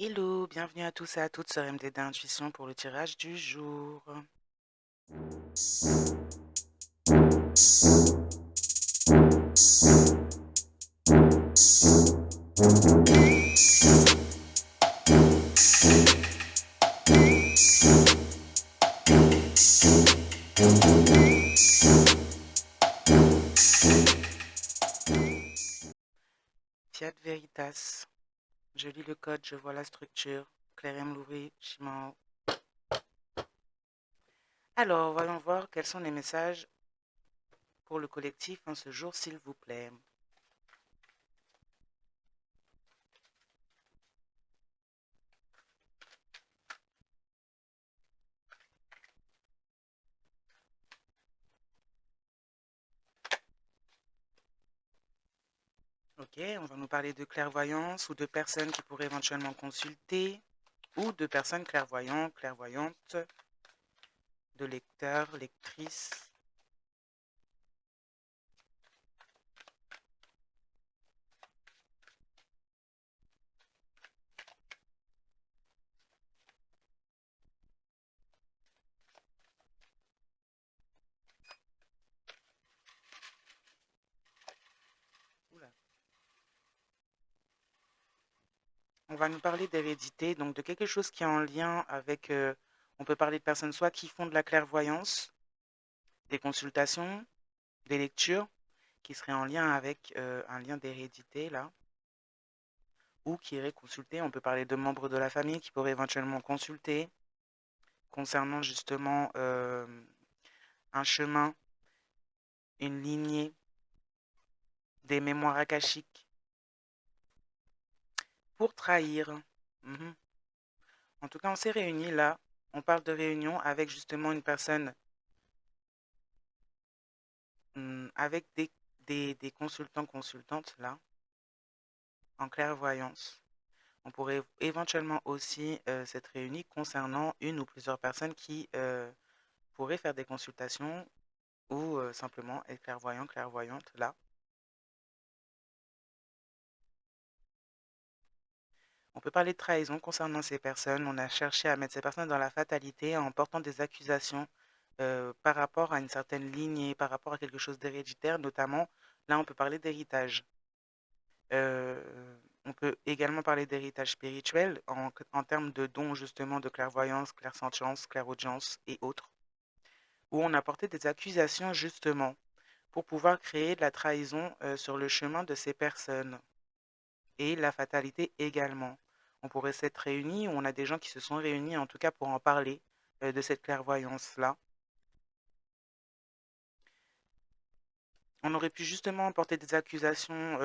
Hello, bienvenue à tous et à toutes sur MD d'Intuition pour le tirage du jour. Fiat Veritas. Je lis le code, je vois la structure. Claire M. Loury, Chimao. Alors, voyons voir quels sont les messages pour le collectif en ce jour, s'il vous plaît. Ok, on va nous parler de clairvoyance ou de personnes qui pourraient éventuellement consulter, ou de personnes clairvoyantes, clairvoyantes, de lecteurs, lectrices. Oula. On va nous parler d'hérédité, donc de quelque chose qui est en lien avec, on peut parler de personnes soit qui font de la clairvoyance, des consultations, des lectures, qui seraient en lien avec un lien d'hérédité, là, ou qui iraient consulter. On peut parler de membres de la famille qui pourraient éventuellement consulter concernant justement un chemin, une lignée, des mémoires akashiques, pour trahir. Mhm. En tout cas, on s'est réunis là. On parle de réunion avec justement une personne, avec des consultants, consultantes là, en clairvoyance. On pourrait éventuellement aussi s'être réunis concernant une ou plusieurs personnes qui pourraient faire des consultations ou simplement être clairvoyant, clairvoyante là. On peut parler de trahison concernant ces personnes. On a cherché à mettre ces personnes dans la fatalité en portant des accusations par rapport à une certaine lignée, par rapport à quelque chose d'héréditaire, notamment, là on peut parler d'héritage. Euh, on peut également parler d'héritage spirituel en termes de dons justement de clairvoyance, clairsentience, clairaudience et autres, où on a porté des accusations justement pour pouvoir créer de la trahison sur le chemin de ces personnes et la fatalité également. On pourrait s'être réunis, ou on a des gens qui se sont réunis en tout cas pour en parler de cette clairvoyance-là. On aurait pu justement porter des accusations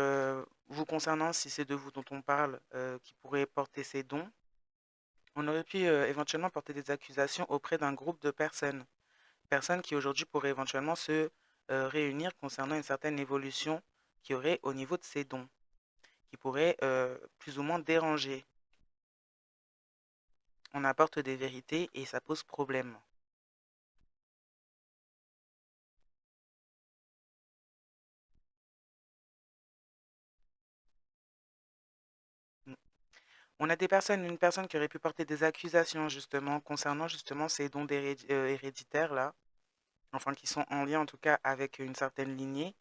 vous concernant, si c'est de vous dont on parle, qui pourraient porter ces dons. On aurait pu éventuellement porter des accusations auprès d'un groupe de personnes, personnes qui aujourd'hui pourraient éventuellement se réunir concernant une certaine évolution qui aurait au niveau de ces dons, qui pourrait plus ou moins déranger. On apporte des vérités et ça pose problème. Mm. On a des personnes, une personne qui aurait pu porter des accusations justement concernant justement ces dons héréditaires là, enfin qui sont en lien en tout cas avec une certaine lignée,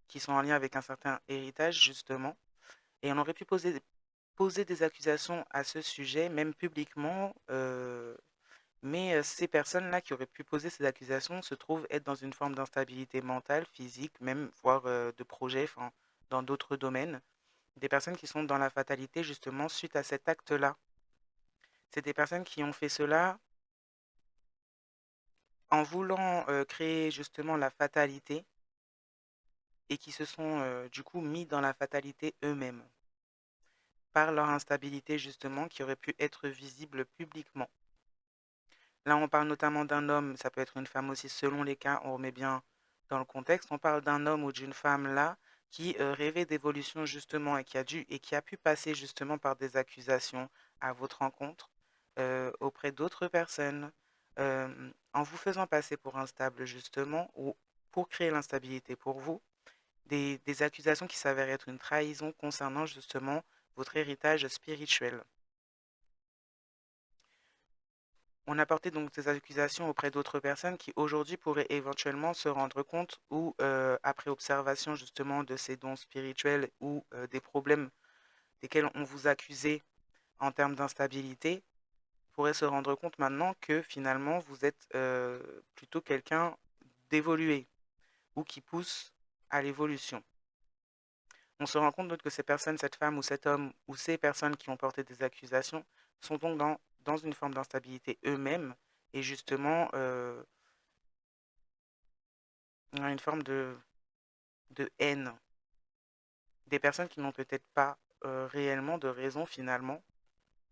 qui sont en lien avec un certain héritage justement. Et on aurait pu poser des accusations à ce sujet, même publiquement, mais ces personnes-là qui auraient pu poser ces accusations se trouvent être dans une forme d'instabilité mentale, physique, même voire de projet, enfin, dans d'autres domaines. Des personnes qui sont dans la fatalité justement suite à cet acte-là. C'est des personnes qui ont fait cela en voulant créer justement la fatalité et qui se sont du coup mis dans la fatalité eux-mêmes par leur instabilité justement qui aurait pu être visible publiquement. Là, on parle notamment d'un homme, ça peut être une femme aussi, selon les cas, on remet bien dans le contexte. On parle d'un homme ou d'une femme là qui rêvait d'évolution justement et qui a pu passer justement par des accusations à votre rencontre auprès d'autres personnes en vous faisant passer pour instable justement ou pour créer l'instabilité pour vous, des accusations qui s'avèrent être une trahison concernant justement votre héritage spirituel. On a porté donc ces accusations auprès d'autres personnes qui aujourd'hui pourraient éventuellement se rendre compte ou après observation justement de ces dons spirituels ou des problèmes desquels on vous accusait en termes d'instabilité, pourraient se rendre compte maintenant que finalement vous êtes plutôt quelqu'un d'évolué ou qui pousse à l'évolution. On se rend compte donc que ces personnes, cette femme ou cet homme ou ces personnes qui ont porté des accusations sont donc dans une forme d'instabilité eux-mêmes et justement une forme de haine. Des personnes qui n'ont peut-être pas réellement de raison finalement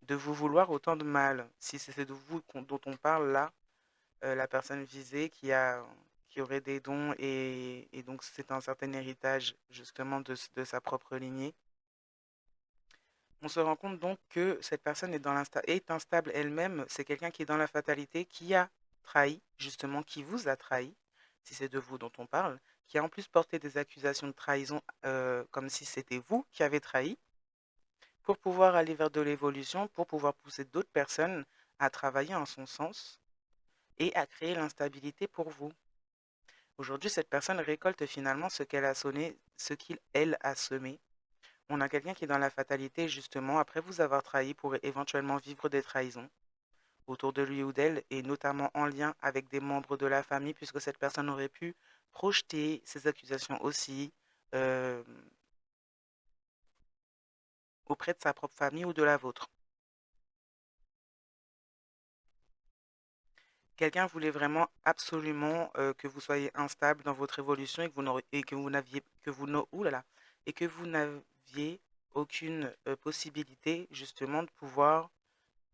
de vous vouloir autant de mal. Si c'est de vous dont on parle là, la personne visée qui aurait des dons et donc c'est un certain héritage justement de sa propre lignée. On se rend compte donc que cette personne est instable elle-même. C'est quelqu'un qui est dans la fatalité, qui a trahi, justement, qui vous a trahi, si c'est de vous dont on parle, qui a en plus porté des accusations de trahison comme si c'était vous qui avez trahi, pour pouvoir aller vers de l'évolution, pour pouvoir pousser d'autres personnes à travailler en son sens et à créer l'instabilité pour vous. Aujourd'hui, cette personne récolte finalement ce qu'elle a sonné, ce qu'il, elle, a semé. On a quelqu'un qui est dans la fatalité, justement, après vous avoir trahi, pourrait éventuellement vivre des trahisons autour de lui ou d'elle, et notamment en lien avec des membres de la famille, puisque cette personne aurait pu projeter ses accusations aussi euh, auprès de sa propre famille ou de la vôtre. Quelqu'un voulait vraiment absolument que vous soyez instable dans votre évolution et que vous n'auriez- et que vous n'aviez que vous n'a- ouh là là, et que vous n'aviez aucune possibilité justement de pouvoir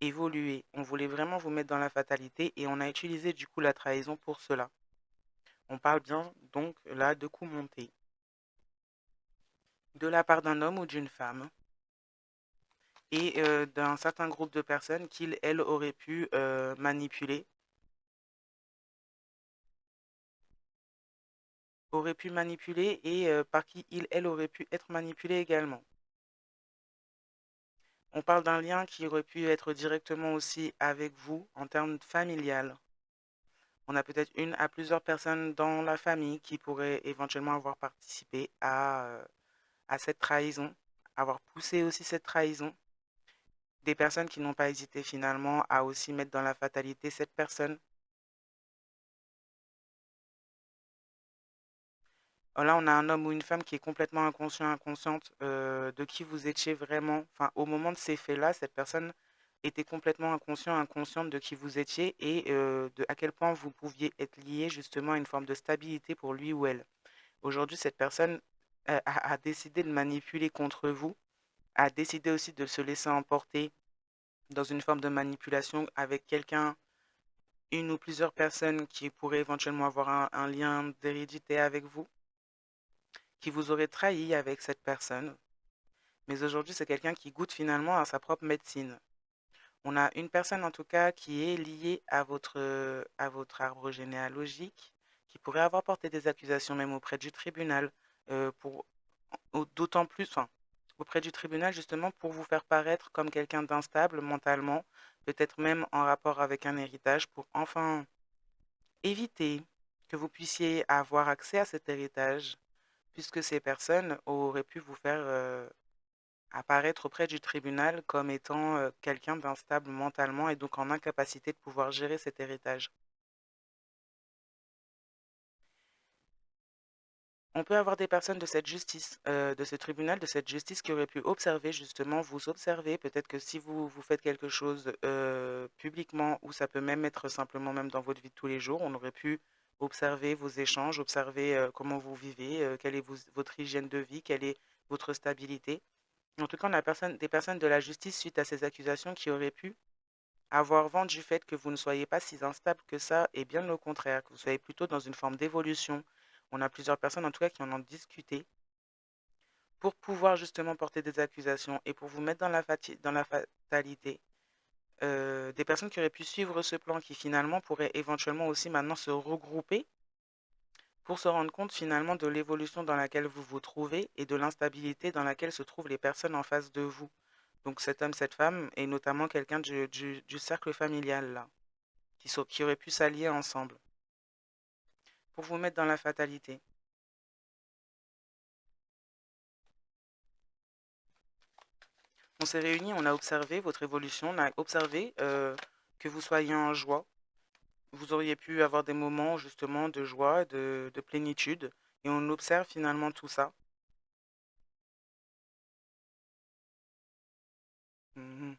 évoluer. On voulait vraiment vous mettre dans la fatalité et on a utilisé du coup la trahison pour cela. On parle bien donc là de coups montés de la part d'un homme ou d'une femme et d'un certain groupe de personnes qu'il, elle, aurait pu manipuler et par qui il, elle aurait pu être manipulé également. On parle d'un lien qui aurait pu être directement aussi avec vous en termes familial. On a peut-être une à plusieurs personnes dans la famille qui pourraient éventuellement avoir participé à cette trahison, avoir poussé aussi cette trahison. Des personnes qui n'ont pas hésité finalement à aussi mettre dans la fatalité cette personne. Là, on a un homme ou une femme qui est complètement inconscient, inconsciente de qui vous étiez vraiment. Enfin, au moment de ces faits-là, cette personne était complètement inconscient, inconsciente de qui vous étiez et de à quel point vous pouviez être lié justement à une forme de stabilité pour lui ou elle. Aujourd'hui, cette personne a décidé de manipuler contre vous, a décidé aussi de se laisser emporter dans une forme de manipulation avec quelqu'un, une ou plusieurs personnes qui pourraient éventuellement avoir un lien d'hérédité avec vous, qui vous auraient trahi avec cette personne. Mais aujourd'hui, c'est quelqu'un qui goûte finalement à sa propre médecine. On a une personne en tout cas qui est liée à votre arbre généalogique, qui pourrait avoir porté des accusations même auprès du tribunal, pour d'autant plus, enfin, auprès du tribunal justement pour vous faire paraître comme quelqu'un d'instable mentalement, peut-être même en rapport avec un héritage, pour enfin éviter que vous puissiez avoir accès à cet héritage, puisque ces personnes auraient pu vous faire apparaître auprès du tribunal comme étant quelqu'un d'instable mentalement et donc en incapacité de pouvoir gérer cet héritage. On peut avoir des personnes de cette justice, de ce tribunal, de cette justice qui auraient pu observer justement, vous observer. Peut-être que si vous faites quelque chose publiquement, ou ça peut même être simplement même dans votre vie de tous les jours, on aurait pu observer vos échanges, observer comment vous vivez, quelle est votre hygiène de vie, quelle est votre stabilité. En tout cas, on a des personnes de la justice suite à ces accusations qui auraient pu avoir vent du fait que vous ne soyez pas si instable que ça, et bien au contraire, que vous soyez plutôt dans une forme d'évolution. On a plusieurs personnes en tout cas qui en ont discuté pour pouvoir justement porter des accusations et pour vous mettre dans la fatalité. Des personnes qui auraient pu suivre ce plan qui finalement pourraient éventuellement aussi maintenant se regrouper pour se rendre compte finalement de l'évolution dans laquelle vous vous trouvez et de l'instabilité dans laquelle se trouvent les personnes en face de vous. Donc cet homme, cette femme, est notamment quelqu'un du cercle familial là. qui auraient pu s'allier ensemble pour vous mettre dans la fatalité. On s'est réunis, on a observé votre évolution, on a observé que vous soyez en joie. Vous auriez pu avoir des moments justement de joie, de plénitude, et on observe finalement tout ça. Mhm.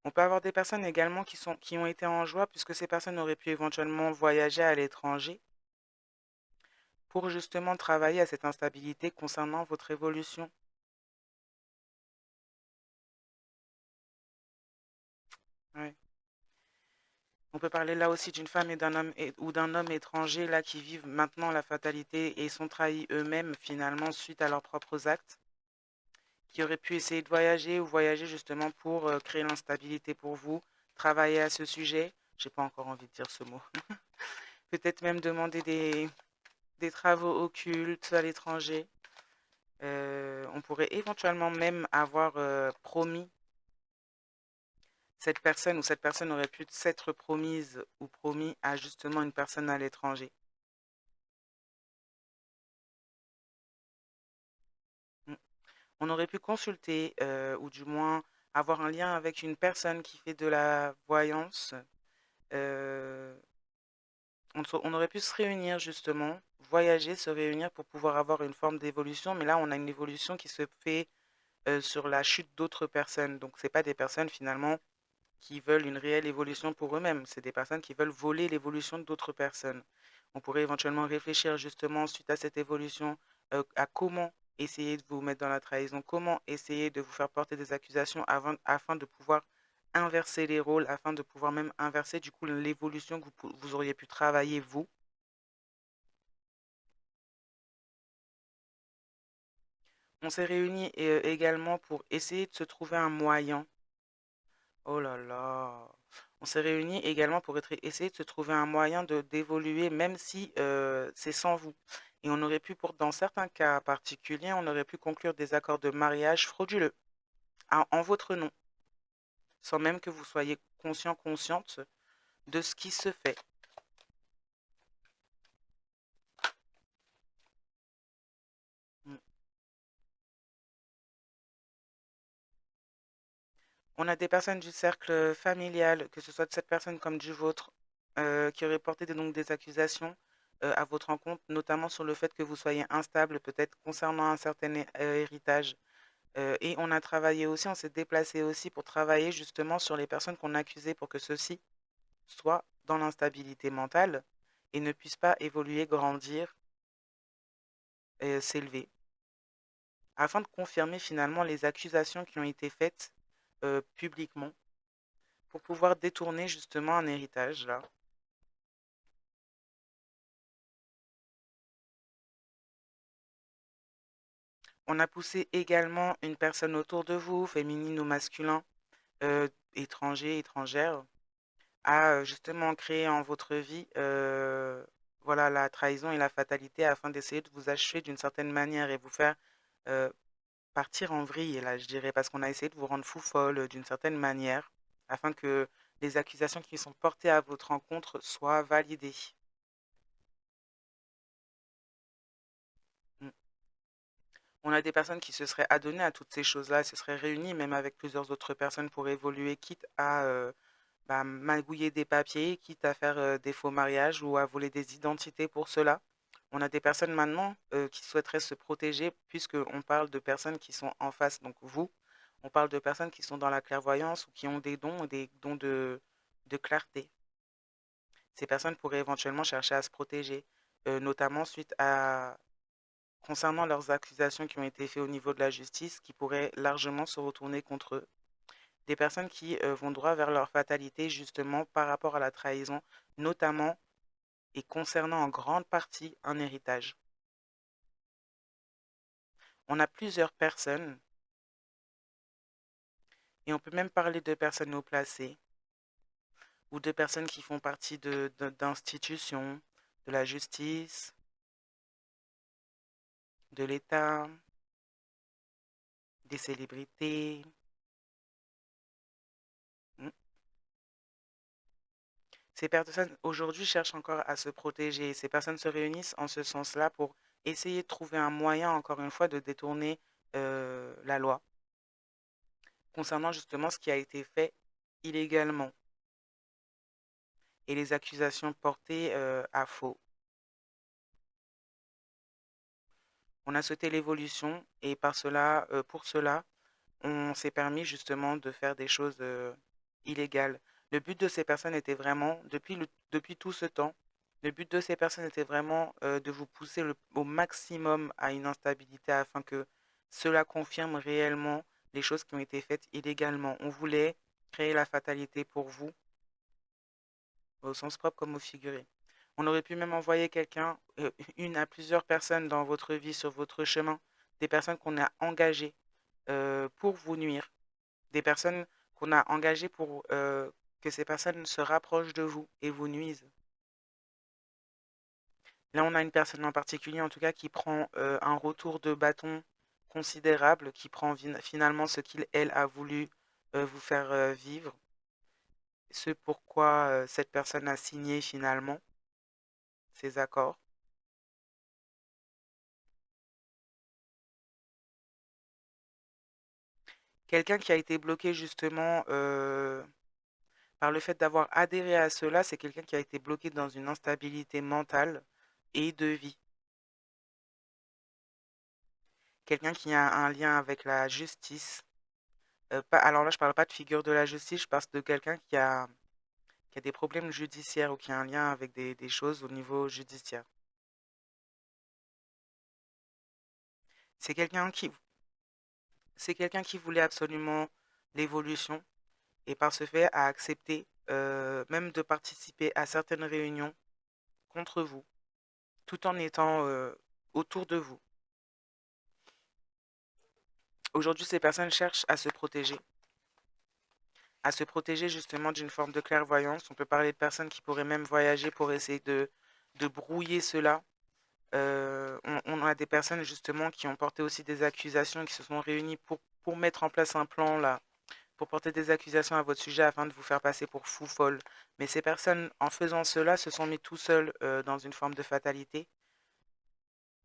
On peut avoir des personnes également qui ont été en joie puisque ces personnes auraient pu éventuellement voyager à l'étranger pour justement travailler à cette instabilité concernant votre évolution. Ouais. On peut parler là aussi d'une femme et d'un homme ou d'un homme étranger là qui vivent maintenant la fatalité et sont trahis eux-mêmes finalement suite à leurs propres actes, qui auraient pu essayer de voyager ou voyager justement pour créer l'instabilité pour vous, travailler à ce sujet. J'ai pas encore envie de dire ce mot. Peut-être même demander des travaux occultes à l'étranger. On pourrait éventuellement même avoir promis cette personne ou cette personne aurait pu s'être promise ou promis à justement une personne à l'étranger. Mm. On aurait pu consulter ou du moins avoir un lien avec une personne qui fait de la voyance. Euh, on aurait pu se réunir justement, voyager, se réunir pour pouvoir avoir une forme d'évolution. Mais là, on a une évolution qui se fait sur la chute d'autres personnes. Donc, c'est pas des personnes finalement qui veulent une réelle évolution pour eux-mêmes. C'est des personnes qui veulent voler l'évolution d'autres personnes. On pourrait éventuellement réfléchir justement suite à cette évolution à comment essayer de vous mettre dans la trahison, comment essayer de vous faire porter des accusations afin de pouvoir inverser les rôles, afin de pouvoir même inverser du coup l'évolution que vous auriez pu travailler vous. On s'est réunis également pour essayer de se trouver un moyen. Oh là là. On s'est réunis également pour essayer de se trouver un moyen de d'évoluer, même si c'est sans vous. Et on aurait pu, dans certains cas particuliers, on aurait pu conclure des accords de mariage frauduleux en votre nom, sans même que vous soyez conscient, consciente de ce qui se fait. Mm. On a des personnes du cercle familial, que ce soit de cette personne comme du vôtre, qui auraient porté donc des accusations à votre encontre, notamment sur le fait que vous soyez instable, peut-être concernant un certain héritage. Et on a travaillé aussi, on s'est déplacé aussi pour travailler justement sur les personnes qu'on accusait pour que ceux-ci soient dans l'instabilité mentale et ne puissent pas évoluer, grandir, s'élever, afin de confirmer finalement les accusations qui ont été faites publiquement pour pouvoir détourner justement un héritage là. On a poussé également une personne autour de vous, féminine ou masculin, étranger, étrangère, à justement créer en votre vie voilà, la trahison et la fatalité afin d'essayer de vous achever d'une certaine manière et vous faire euh, partir en vrille, là, je dirais, parce qu'on a essayé de vous rendre fou folle d'une certaine manière afin que les accusations qui sont portées à votre encontre soient validées. Mm. On a des personnes qui se seraient adonnées à toutes ces choses-là, se seraient réunies même avec plusieurs autres personnes pour évoluer, quitte à bah, magouiller des papiers, quitte à faire des faux mariages ou à voler des identités pour cela. On a des personnes maintenant qui souhaiteraient se protéger puisqu'on parle de personnes qui sont en face, donc vous, on parle de personnes qui sont dans la clairvoyance ou qui ont des dons de clarté. Ces personnes pourraient éventuellement chercher à se protéger, notamment suite à concernant leurs accusations qui ont été faites au niveau de la justice, qui pourraient largement se retourner contre eux. Des personnes qui vont droit vers leur fatalité justement par rapport à la trahison, notamment et concernant en grande partie un héritage. On a plusieurs personnes, et on peut même parler de personnes haut placées, ou de personnes qui font partie d'institutions, de la justice, de l'État, des célébrités. Mm. Ces personnes aujourd'hui cherchent encore à se protéger. Ces personnes se réunissent en ce sens-là pour essayer de trouver un moyen, encore une fois, de détourner la loi concernant justement ce qui a été fait illégalement et les accusations portées à faux. On a souhaité l'évolution et pour cela, on s'est permis justement de faire des choses illégales. Le but de ces personnes était vraiment, depuis tout ce temps, le but de ces personnes était vraiment de vous pousser au maximum à une instabilité afin que cela confirme réellement les choses qui ont été faites illégalement. On voulait créer la fatalité pour vous, au sens propre comme au figuré. On aurait pu même envoyer quelqu'un, une à plusieurs personnes dans votre vie, sur votre chemin, des personnes qu'on a engagées pour vous nuire, des personnes qu'on a engagées pour que ces personnes se rapprochent de vous et vous nuisent. Là, on a une personne en particulier, en tout cas, qui prend un retour de bâton considérable, qui prend finalement ce qu'il, elle, a voulu vous faire vivre, ce pourquoi cette personne a signé finalement ces accords. Quelqu'un qui a été bloqué justement par le fait d'avoir adhéré à cela, c'est quelqu'un qui a été bloqué dans une instabilité mentale et de vie. Quelqu'un qui a un lien avec la justice. Alors là, je ne parle pas de figure de la justice, je parle de quelqu'un qui a des problèmes judiciaires ou qui a un lien avec des choses au niveau judiciaire. C'est quelqu'un qui, c'est quelqu'un qui voulait absolument l'évolution et par ce fait a accepté même de participer à certaines réunions contre vous, tout en étant autour de vous. Aujourd'hui, ces personnes cherchent à se protéger justement d'une forme de clairvoyance. On peut parler de personnes qui pourraient même voyager pour essayer de brouiller cela. On a des personnes justement qui ont porté aussi des accusations, qui se sont réunies pour mettre en place un plan là, pour porter des accusations à votre sujet afin de vous faire passer pour fou folle. Mais ces personnes, en faisant cela, se sont mis tout seuls dans une forme de fatalité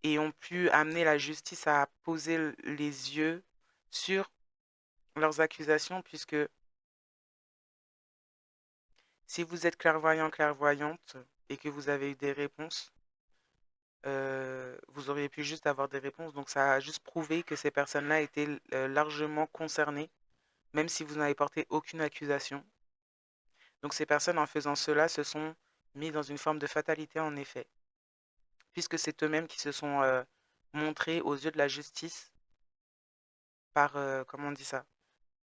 et ont pu amener la justice à poser les yeux sur leurs accusations, puisque si vous êtes clairvoyant, clairvoyante, et que vous avez eu des réponses, vous auriez pu juste avoir des réponses. Donc ça a juste prouvé que ces personnes-là étaient largement concernées, même si vous n'avez porté aucune accusation. Donc ces personnes, en faisant cela, se sont mis dans une forme de fatalité, en effet, puisque c'est eux-mêmes qui se sont montrés aux yeux de la justice par, comment on dit ça,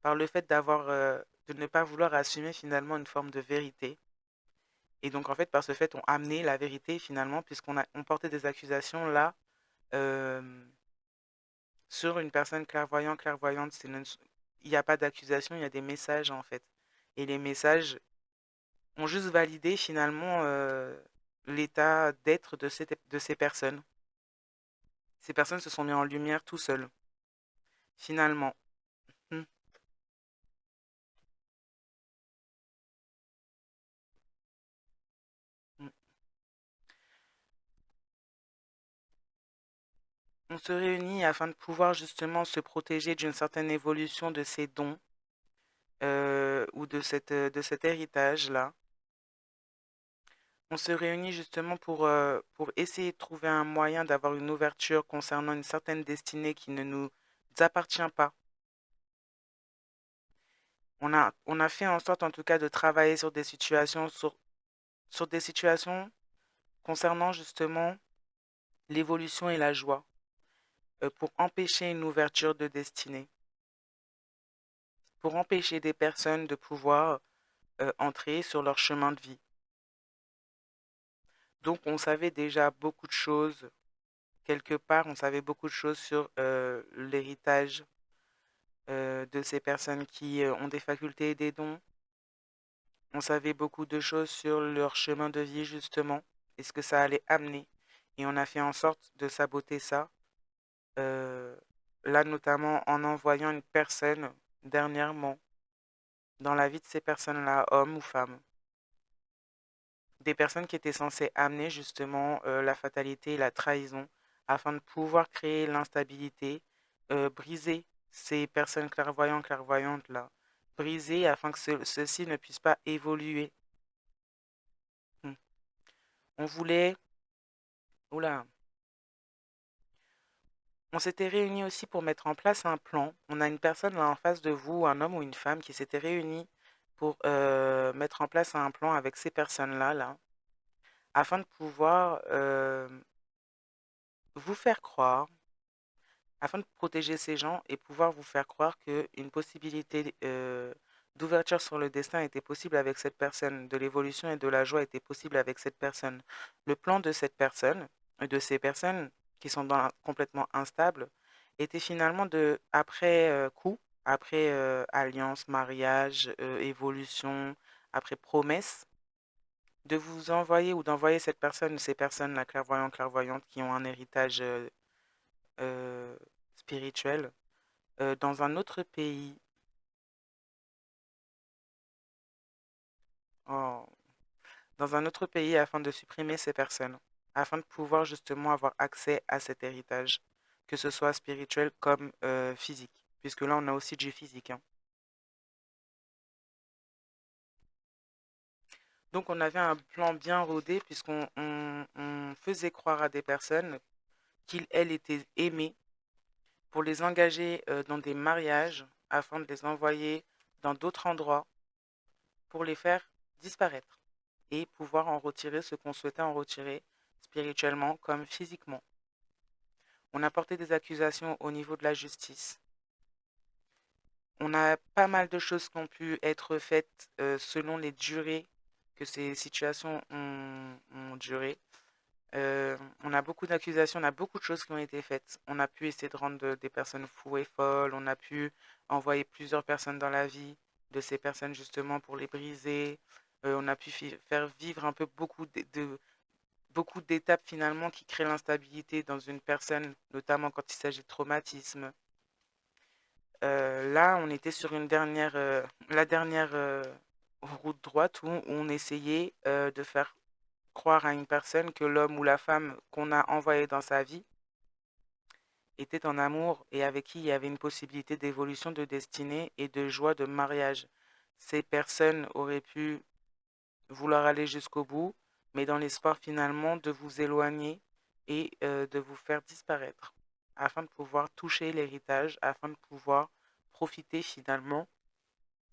par le fait de ne pas vouloir assumer finalement une forme de vérité. Et donc, en fait, par ce fait, on amené la vérité finalement, on portait des accusations là euh, sur une personne clairvoyante. Il n'y a pas d'accusation, il y a des messages en fait. Et les messages ont juste validé finalement l'état d'être de ces personnes. Ces personnes se sont mis en lumière tout seuls, finalement. Hmm. Hmm. On se réunit afin de pouvoir justement se protéger d'une certaine évolution de ces dons ou de cet héritage-là. On se réunit justement pour essayer de trouver un moyen d'avoir une ouverture concernant une certaine destinée qui ne nous appartient pas. On a fait en sorte en tout cas de travailler sur des situations concernant justement l'évolution et la joie pour empêcher une ouverture de destinée, pour empêcher des personnes de pouvoir entrer sur leur chemin de vie. Donc on savait déjà beaucoup de choses, quelque part on savait beaucoup de choses sur l'héritage de ces personnes qui ont des facultés et des dons. On savait beaucoup de choses sur leur chemin de vie, justement, et ce que ça allait amener. Et on a fait en sorte de saboter ça, euh, là notamment en envoyant une personne dernièrement dans la vie de ces personnes-là, hommes ou femmes. des personnes qui étaient censées amener justement la fatalité et la trahison afin de pouvoir créer l'instabilité, briser ces personnes clairvoyantes, clairvoyantes là, briser afin que ceux-ci ne puissent pas évoluer. Hmm. On voulait, oula, on s'était réunis aussi pour mettre en place un plan. On a une personne là en face de vous, un homme ou une femme qui s'était réunis pour mettre en place un plan avec ces personnes-là, là, afin de pouvoir vous faire croire, afin de protéger ces gens et pouvoir vous faire croire qu'une possibilité d'ouverture sur le destin était possible avec cette personne, de l'évolution et de la joie était possible avec cette personne. Le plan de cette personne, de ces personnes qui sont complètement instables, était finalement de, après coup, après alliance, mariage, évolution, après promesse, de vous envoyer ou d'envoyer cette personne, ces personnes-là, clairvoyantes, clairvoyantes, qui ont un héritage euh, spirituel, dans un autre pays, en- dans un autre pays afin de supprimer ces personnes, afin de pouvoir justement avoir accès à cet héritage, que ce soit spirituel comme physique, puisque là on a aussi du physique, hein. Donc on avait un plan bien rodé puisqu'on on faisait croire à des personnes qu'ils, elles, étaient aimées pour les engager dans des mariages afin de les envoyer dans d'autres endroits pour les faire disparaître et pouvoir en retirer ce qu'on souhaitait en retirer spirituellement comme physiquement. On a porté des accusations au niveau de la justice. On a pas mal de choses qui ont pu être faites selon les durées que ces situations ont duré. On a beaucoup d'accusations, on a beaucoup de choses qui ont été faites. On a pu essayer de rendre des personnes fous et folles, on a pu envoyer plusieurs personnes dans la vie de ces personnes justement pour les briser. On a pu faire vivre un peu beaucoup d'étapes finalement qui créent l'instabilité dans une personne, notamment quand il s'agit de traumatisme. Là, on était sur la dernière route droite où on essayait de faire croire à une personne que l'homme ou la femme qu'on a envoyé dans sa vie était en amour et avec qui il y avait une possibilité d'évolution de destinée et de joie de mariage. Ces personnes auraient pu vouloir aller jusqu'au bout, mais dans l'espoir finalement de vous éloigner et de vous faire disparaître, afin de pouvoir toucher l'héritage, afin de pouvoir profiter finalement,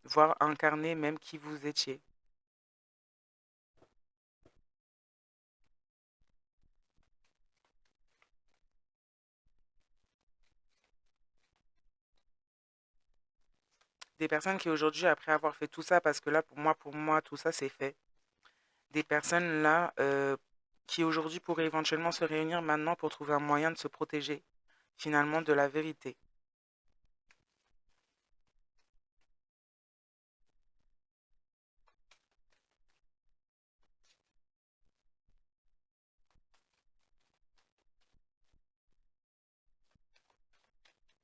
voire incarner même qui vous étiez. Des personnes qui aujourd'hui, après avoir fait tout ça, parce que là, pour moi, tout ça, c'est fait. Des personnes là qui aujourd'hui pourraient éventuellement se réunir maintenant pour trouver un moyen de se protéger finalement de la vérité.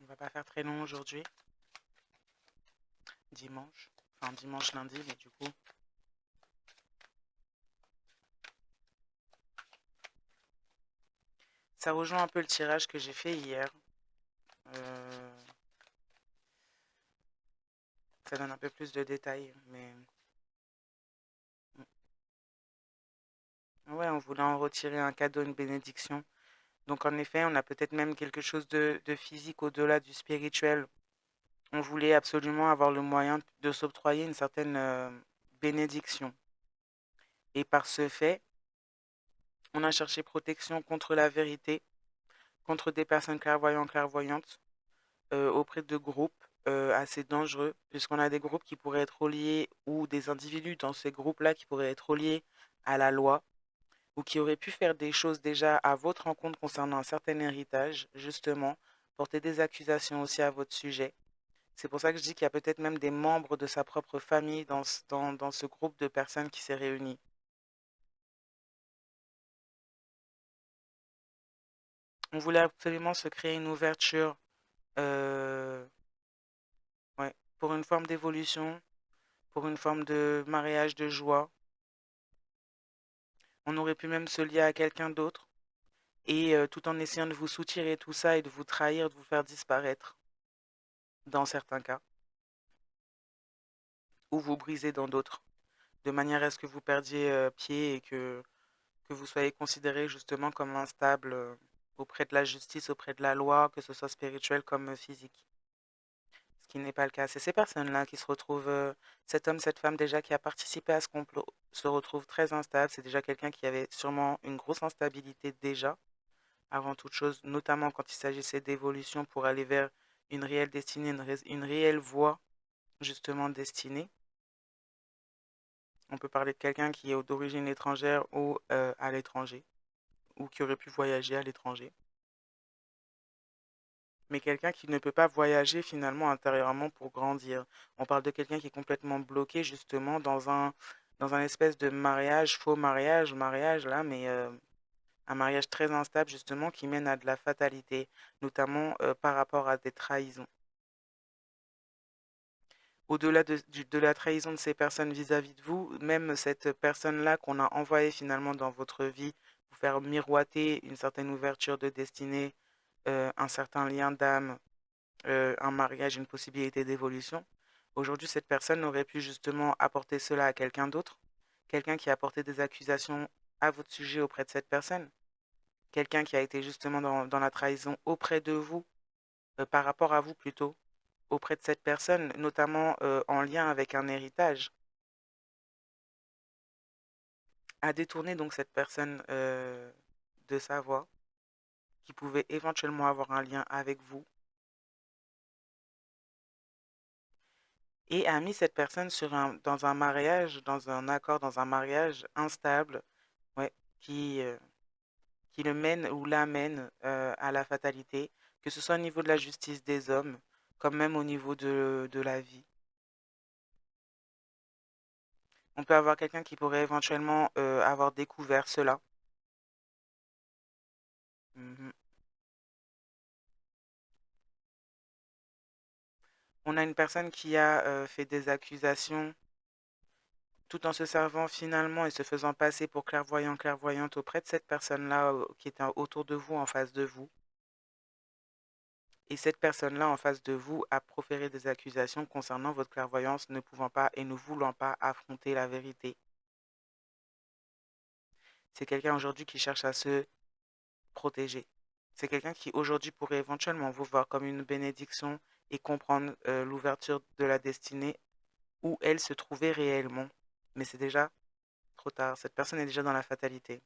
On va pas faire très long aujourd'hui, dimanche, enfin dimanche lundi, mais du coup, ça rejoint un peu le tirage que j'ai fait hier. Euh, Ça donne un peu plus de détails, mais ouais, on voulait en retirer un cadeau, une bénédiction. Donc en effet, on a peut-être même quelque chose de physique au-delà du spirituel. On voulait absolument avoir le moyen de s'octroyer une certaine bénédiction. Et par ce fait, on a cherché protection contre la vérité, contre des personnes clairvoyantes, clairvoyantes, auprès de groupes assez dangereux, puisqu'on a des groupes qui pourraient être reliés, ou des individus dans ces groupes-là qui pourraient être reliés à la loi, ou qui auraient pu faire des choses déjà à votre encontre concernant un certain héritage, justement, porter des accusations aussi à votre sujet. C'est pour ça que je dis qu'il y a peut-être même des membres de sa propre famille dans ce groupe de personnes qui s'est réuni. On voulait absolument se créer une ouverture, euh, ouais, pour une forme d'évolution, pour une forme de mariage de joie. On aurait pu même se lier à quelqu'un d'autre et tout en essayant de vous soutirer tout ça et de vous trahir, de vous faire disparaître dans certains cas, ou vous briser dans d'autres, de manière à ce que vous perdiez pied et que vous soyez considéré justement comme instable auprès de la justice, auprès de la loi, que ce soit spirituel comme physique. Ce qui n'est pas le cas. C'est ces personnes-là qui se retrouvent, cet homme, cette femme déjà qui a participé à ce complot, se retrouve très instable. C'est déjà quelqu'un qui avait sûrement une grosse instabilité déjà, avant toute chose, notamment quand il s'agissait d'évolution pour aller vers une réelle destinée, une réelle voie justement destinée. On peut parler de quelqu'un qui est d'origine étrangère ou à l'étranger, ou qui aurait pu voyager à l'étranger. Mais quelqu'un qui ne peut pas voyager finalement intérieurement pour grandir. On parle de quelqu'un qui est complètement bloqué justement dans un espèce de mariage, faux mariage, mariage là, mais un mariage très instable justement qui mène à de la fatalité, notamment par rapport à des trahisons. Au-delà de la trahison de ces personnes vis-à-vis de vous, même cette personne-là qu'on a envoyée finalement dans votre vie pour faire miroiter une certaine ouverture de destinée, un certain lien d'âme, un mariage, une possibilité d'évolution. Aujourd'hui, cette personne aurait pu justement apporter cela à quelqu'un d'autre, quelqu'un qui a apporté des accusations à votre sujet auprès de cette personne, quelqu'un qui a été justement dans la trahison auprès de vous, par rapport à vous plutôt, auprès de cette personne, notamment en lien avec un héritage, a détourné donc cette personne de sa voie, qui pouvait éventuellement avoir un lien avec vous, et a mis cette personne dans un mariage, dans un accord, dans un mariage instable, ouais, qui le mène ou l'amène à la fatalité, que ce soit au niveau de la justice des hommes, comme même au niveau de la vie. On peut avoir quelqu'un qui pourrait éventuellement avoir découvert cela. Mhm. On a une personne qui a fait des accusations tout en se servant finalement et se faisant passer pour clairvoyant, clairvoyante auprès de cette personne-là qui était autour de vous, en face de vous. Et cette personne-là en face de vous a proféré des accusations concernant votre clairvoyance, ne pouvant pas et ne voulant pas affronter la vérité. C'est quelqu'un aujourd'hui qui cherche à se protéger. C'est quelqu'un qui aujourd'hui pourrait éventuellement vous voir comme une bénédiction et comprendre l'ouverture de la destinée où elle se trouvait réellement. Mais c'est déjà trop tard. Cette personne est déjà dans la fatalité.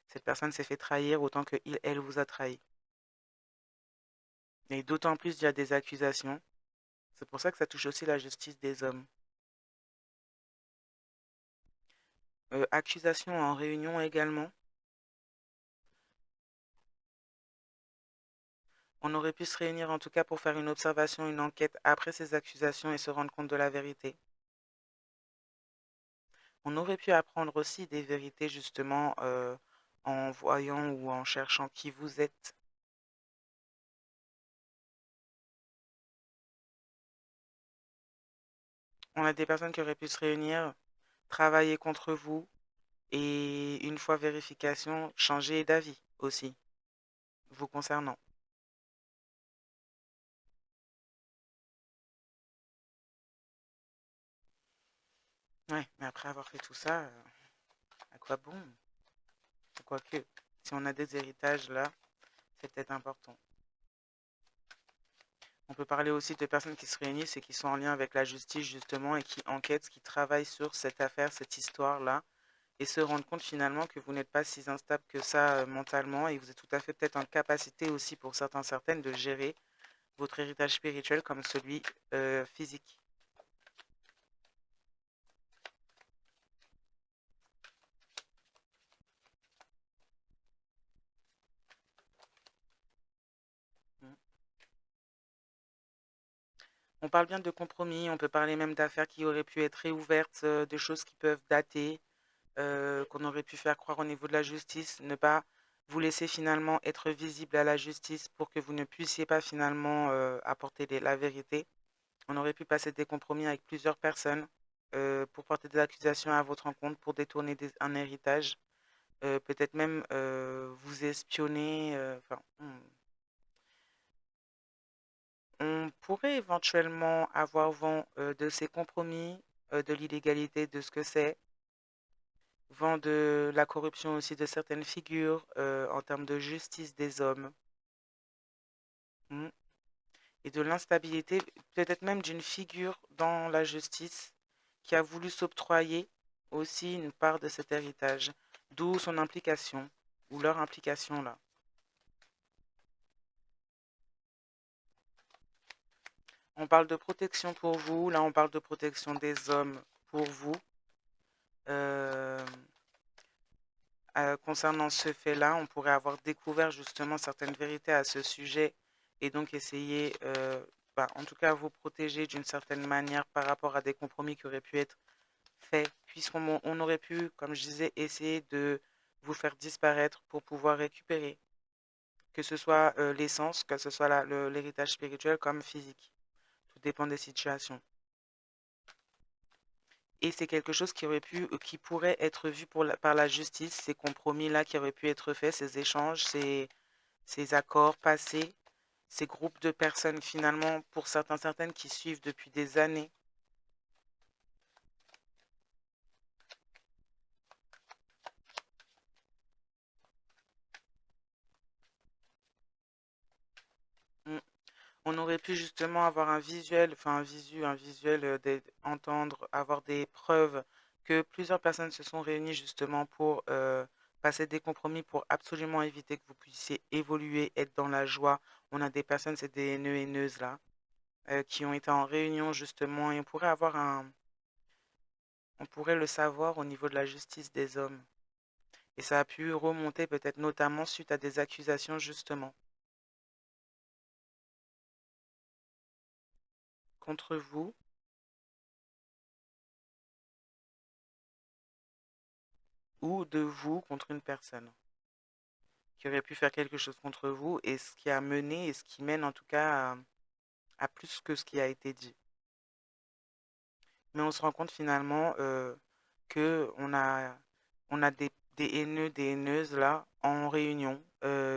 Cette personne s'est fait trahir autant que elle vous a trahi. Et d'autant plus il y a des accusations. C'est pour ça que ça touche aussi la justice des hommes. Accusations en réunion également. On aurait pu se réunir en tout cas pour faire une observation, une enquête après ces accusations et se rendre compte de la vérité. On aurait pu apprendre aussi des vérités justement en voyant ou en cherchant qui vous êtes. On a des personnes qui auraient pu se réunir, travailler contre vous et une fois vérification, changer d'avis aussi, vous concernant. Ouais, mais après avoir fait tout ça, à quoi bon? Quoique, si on a des héritages là, c'est peut-être important. On peut parler aussi de personnes qui se réunissent et qui sont en lien avec la justice justement et qui enquêtent, qui travaillent sur cette affaire, cette histoire-là et se rendent compte finalement que vous n'êtes pas si instable que ça mentalement et vous êtes tout à fait peut-être en capacité aussi pour certains, certaines de gérer votre héritage spirituel comme celui physique. Mm. On parle bien de compromis, on peut parler même d'affaires qui auraient pu être réouvertes, de choses qui peuvent dater, qu'on aurait pu faire croire au niveau de la justice, ne pas vous laisser finalement être visible à la justice pour que vous ne puissiez pas finalement apporter la vérité. On aurait pu passer des compromis avec plusieurs personnes pour porter des accusations à votre encontre, pour détourner un héritage. peut-être même vous espionner. Enfin, on pourrait éventuellement avoir vent de ces compromis, de l'illégalité, de ce que c'est, vent de la corruption aussi de certaines figures en termes de justice des hommes, mm, et de l'instabilité, peut-être même d'une figure dans la justice qui a voulu s'octroyer aussi une part de cet héritage, d'où son implication, ou leur implication là. On parle de protection pour vous, là on parle de protection des hommes pour vous. Euh, concernant ce fait-là, on pourrait avoir découvert justement certaines vérités à ce sujet et donc essayer, en tout cas, vous protéger d'une certaine manière par rapport à des compromis qui auraient pu être faits, puisqu'on aurait pu, comme je disais, essayer de vous faire disparaître pour pouvoir récupérer, que ce soit l'essence, que ce soit l'héritage spirituel comme physique. Tout dépend des situations. Et c'est quelque chose qui aurait pu, qui pourrait être vu par la justice, ces compromis-là qui auraient pu être faits, ces échanges, ces accords passés, ces groupes de personnes finalement, pour certaines qui suivent depuis des années. Mm. On aurait pu justement avoir un visuel, enfin un visuel, entendre, avoir des preuves que plusieurs personnes se sont réunies justement pour passer des compromis pour absolument éviter que vous puissiez évoluer, être dans la joie. On a des personnes, c'est des haineux, haineuses là, qui ont été en réunion justement et on pourrait le savoir au niveau de la justice des hommes. Et ça a pu remonter peut-être notamment suite à des accusations justement contre vous ou de vous contre une personne qui aurait pu faire quelque chose contre vous et ce qui a mené et ce qui mène en tout cas à plus que ce qui a été dit. Mais on se rend compte finalement que on a des haineux, des haineuses là en réunion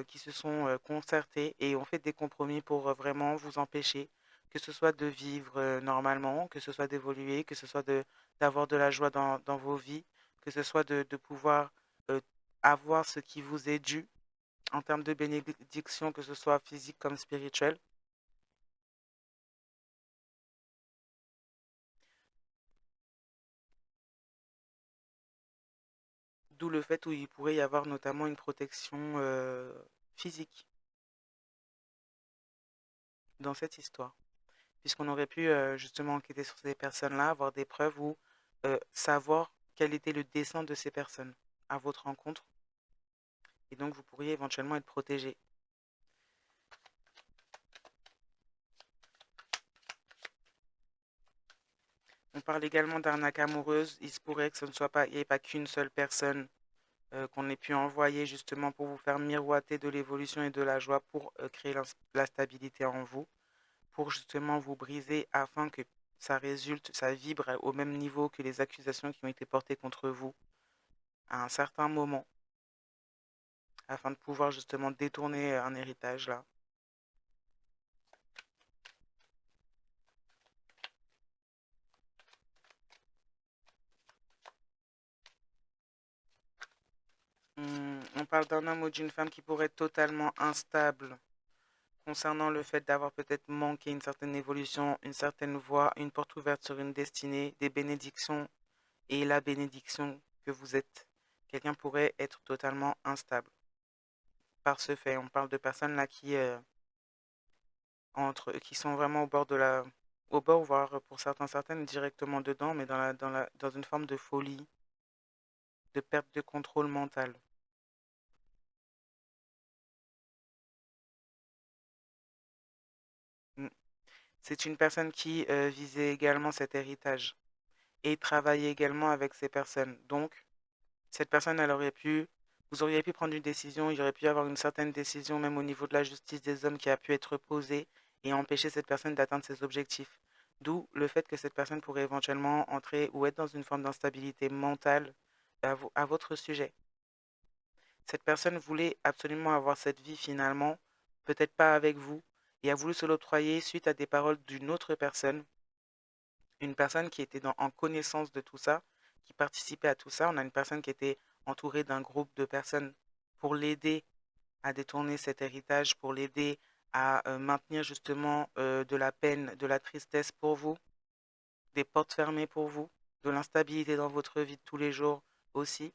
qui se sont concertés et ont fait des compromis pour vraiment vous empêcher, que ce soit de vivre normalement, que ce soit d'évoluer, que ce soit d'avoir de la joie dans vos vies, que ce soit de pouvoir euh, avoir ce qui vous est dû en termes de bénédiction, que ce soit physique comme spirituelle. D'où le fait où il pourrait y avoir notamment une protection physique dans cette histoire. Puisqu'on aurait pu justement enquêter sur ces personnes-là, avoir des preuves ou savoir quel était le dessein de ces personnes à votre rencontre. Et donc vous pourriez éventuellement être protégé. On parle également d'arnaque amoureuse. Il se pourrait que ce ne soit pas, il n'y ait pas qu'une seule personne qu'on ait pu envoyer justement pour vous faire miroiter de l'évolution et de la joie pour créer la stabilité en vous, pour justement vous briser afin que ça résulte, ça vibre au même niveau que les accusations qui ont été portées contre vous à un certain moment, afin de pouvoir justement détourner un héritage là. On parle d'un homme ou d'une femme qui pourrait être totalement instable concernant le fait d'avoir peut-être manqué une certaine évolution, une certaine voie, une porte ouverte sur une destinée, des bénédictions et la bénédiction que vous êtes. Quelqu'un pourrait être totalement instable par ce fait. On parle de personnes là qui sont vraiment au bord au bord, voire pour certaines directement dedans, mais dans une forme de folie, de perte de contrôle mental. Mm. C'est une personne qui visait également cet héritage et travaillait également avec ces personnes. Donc, cette personne, vous auriez pu prendre une décision, il y aurait pu y avoir une certaine décision, même au niveau de la justice des hommes, qui a pu être posée et empêcher cette personne d'atteindre ses objectifs. D'où le fait que cette personne pourrait éventuellement entrer ou être dans une forme d'instabilité mentale à votre sujet. Cette personne voulait absolument avoir cette vie finalement, peut-être pas avec vous, et a voulu se l'octroyer suite à des paroles d'une autre personne, une personne qui était en connaissance de tout ça, qui participait à tout ça. On a une personne qui était entourée d'un groupe de personnes pour l'aider à détourner cet héritage, pour l'aider à maintenir justement de la peine, de la tristesse pour vous, des portes fermées pour vous, de l'instabilité dans votre vie de tous les jours aussi.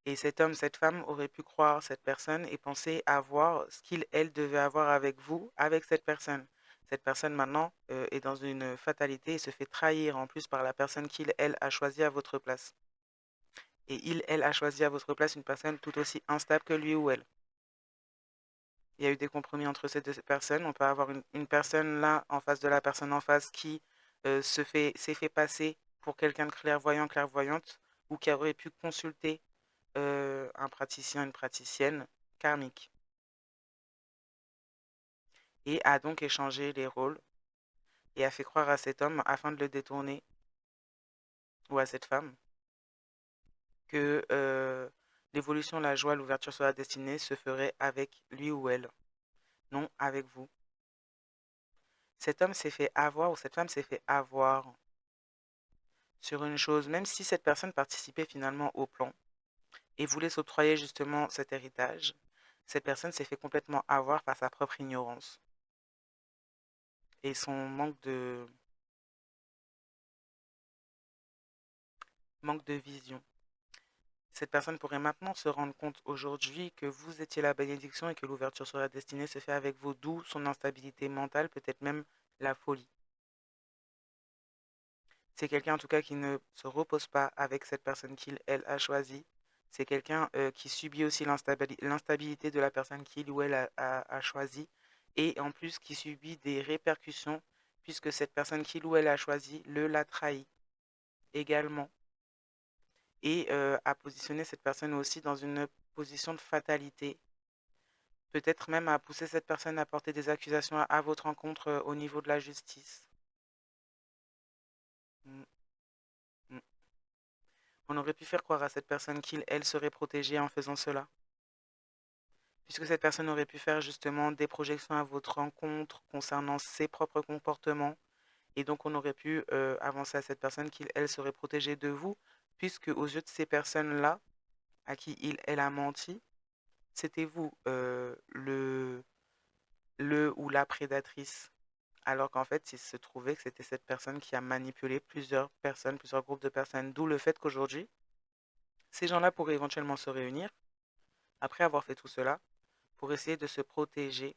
Et cet homme, cette femme aurait pu croire cette personne et penser avoir ce qu'il, elle, devait avoir avec vous, avec cette personne. Cette personne maintenant est dans une fatalité et se fait trahir en plus par la personne qu'il, elle, a choisie à votre place. Et il, elle, a choisi à votre place une personne tout aussi instable que lui ou elle. Il y a eu des compromis entre ces deux personnes. On peut avoir une personne là en face de la personne en face qui s'est fait passer pour quelqu'un de clairvoyant, clairvoyante, ou qui aurait pu consulter un praticien, une praticienne karmique, et a donc échangé les rôles et a fait croire à cet homme afin de le détourner, ou à cette femme, que l'évolution, la joie, l'ouverture sur la destinée se ferait avec lui ou elle, non avec vous. Cet homme s'est fait avoir ou cette femme s'est fait avoir sur une chose, même si cette personne participait finalement au plan et voulait s'octroyer justement cet héritage, cette personne s'est fait complètement avoir par sa propre ignorance et son manque de vision. Cette personne pourrait maintenant se rendre compte aujourd'hui que vous étiez la bénédiction et que l'ouverture sur la destinée se fait avec vous, d'où son instabilité mentale, peut-être même la folie. C'est quelqu'un en tout cas qui ne se repose pas avec cette personne qu'il, elle, a choisie. C'est quelqu'un qui subit aussi l'instabilité de la personne qu'il ou elle a choisie et en plus qui subit des répercussions puisque cette personne qu'il ou elle a choisie l'a trahi également et a positionné cette personne aussi dans une position de fatalité, peut-être même à pousser cette personne à porter des accusations à votre encontre au niveau de la justice. Mm, mm. On aurait pu faire croire à cette personne qu'il, elle, serait protégée en faisant cela, puisque cette personne aurait pu faire justement des projections à votre encontre concernant ses propres comportements, et donc on aurait pu avancer à cette personne qu'il, elle, serait protégée de vous, puisque aux yeux de ces personnes-là, à qui il, elle a menti, c'était vous le ou la prédatrice. Alors qu'en fait, il se trouvait que c'était cette personne qui a manipulé plusieurs personnes, plusieurs groupes de personnes. D'où le fait qu'aujourd'hui, ces gens-là pourraient éventuellement se réunir, après avoir fait tout cela, pour essayer de se protéger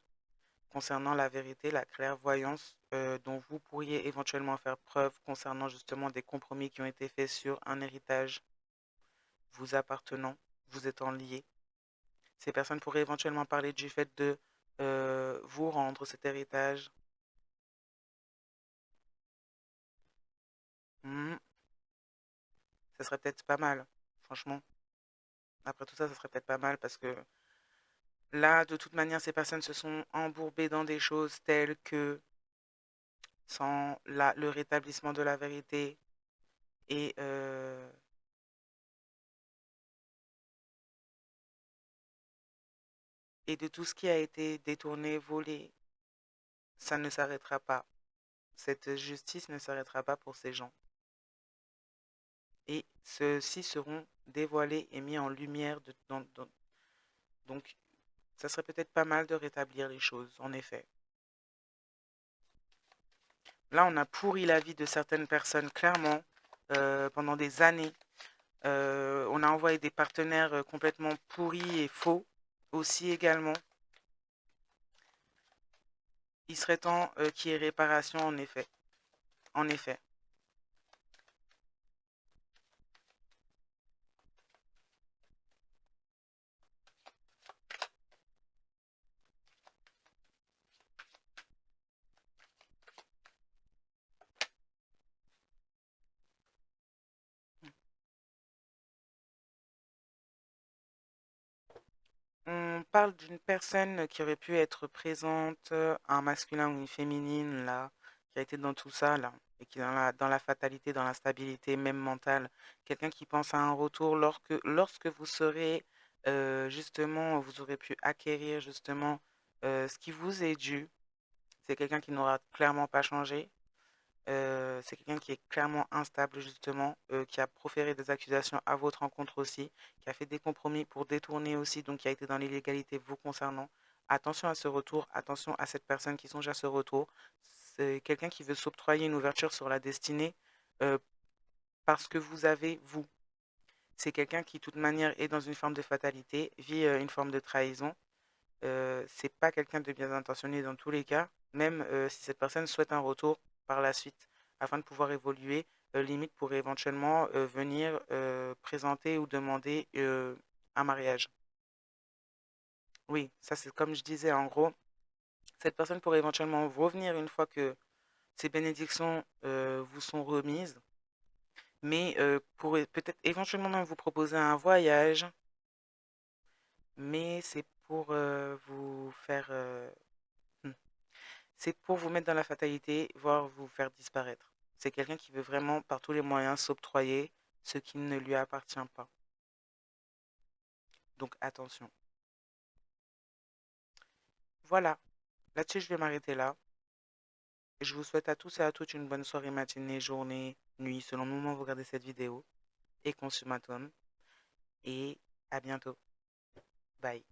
concernant la vérité, la clairvoyance dont vous pourriez éventuellement faire preuve concernant justement des compromis qui ont été faits sur un héritage vous appartenant, vous étant liés. Ces personnes pourraient éventuellement parler du fait de vous rendre cet héritage. Hmm, ça serait peut-être pas mal, franchement. Après tout ça, ça serait peut-être pas mal parce que là, de toute manière, ces personnes se sont embourbées dans des choses telles que sans le rétablissement de la vérité et, euh, et de tout ce qui a été détourné, volé, ça ne s'arrêtera pas. Cette justice ne s'arrêtera pas pour ces gens. Et ceux-ci seront dévoilés et mis en lumière. Donc, ça serait peut-être pas mal de rétablir les choses, en effet. Là, on a pourri la vie de certaines personnes, clairement, pendant des années. On a envoyé des partenaires complètement pourris et faux aussi également. Il serait temps qu'il y ait réparation, en effet. En effet. On parle d'une personne qui aurait pu être présente, un masculin ou une féminine, là, qui a été dans tout ça, là, et qui est dans la fatalité, dans l'instabilité, même mentale. Quelqu'un qui pense à un retour lorsque vous serez justement, vous aurez pu acquérir justement ce qui vous est dû. C'est quelqu'un qui n'aura clairement pas changé. C'est quelqu'un qui est clairement instable, justement, qui a proféré des accusations à votre encontre aussi, qui a fait des compromis pour détourner aussi, donc qui a été dans l'illégalité vous concernant. Attention à ce retour, attention à cette personne qui songe à ce retour. C'est quelqu'un qui veut s'octroyer une ouverture sur la destinée euh, parce que vous avez, vous. C'est quelqu'un qui, de toute manière, est dans une forme de fatalité, vit une forme de trahison. C'est pas quelqu'un de bien intentionné dans tous les cas, même si cette personne souhaite un retour par la suite, afin de pouvoir évoluer, limite pourrait éventuellement venir présenter ou demander un mariage. Oui, ça c'est comme je disais, en gros, cette personne pourrait éventuellement revenir une fois que ces bénédictions vous sont remises, mais pourrait peut-être éventuellement même vous proposer un voyage, mais c'est pour vous faire c'est pour vous mettre dans la fatalité, voire vous faire disparaître. C'est quelqu'un qui veut vraiment, par tous les moyens, s'octroyer ce qui ne lui appartient pas. Donc attention. Voilà, là-dessus, je vais m'arrêter là. Je vous souhaite à tous et à toutes une bonne soirée, matinée, journée, nuit, selon le moment où vous regardez cette vidéo. Et consommatum. Et à bientôt. Bye.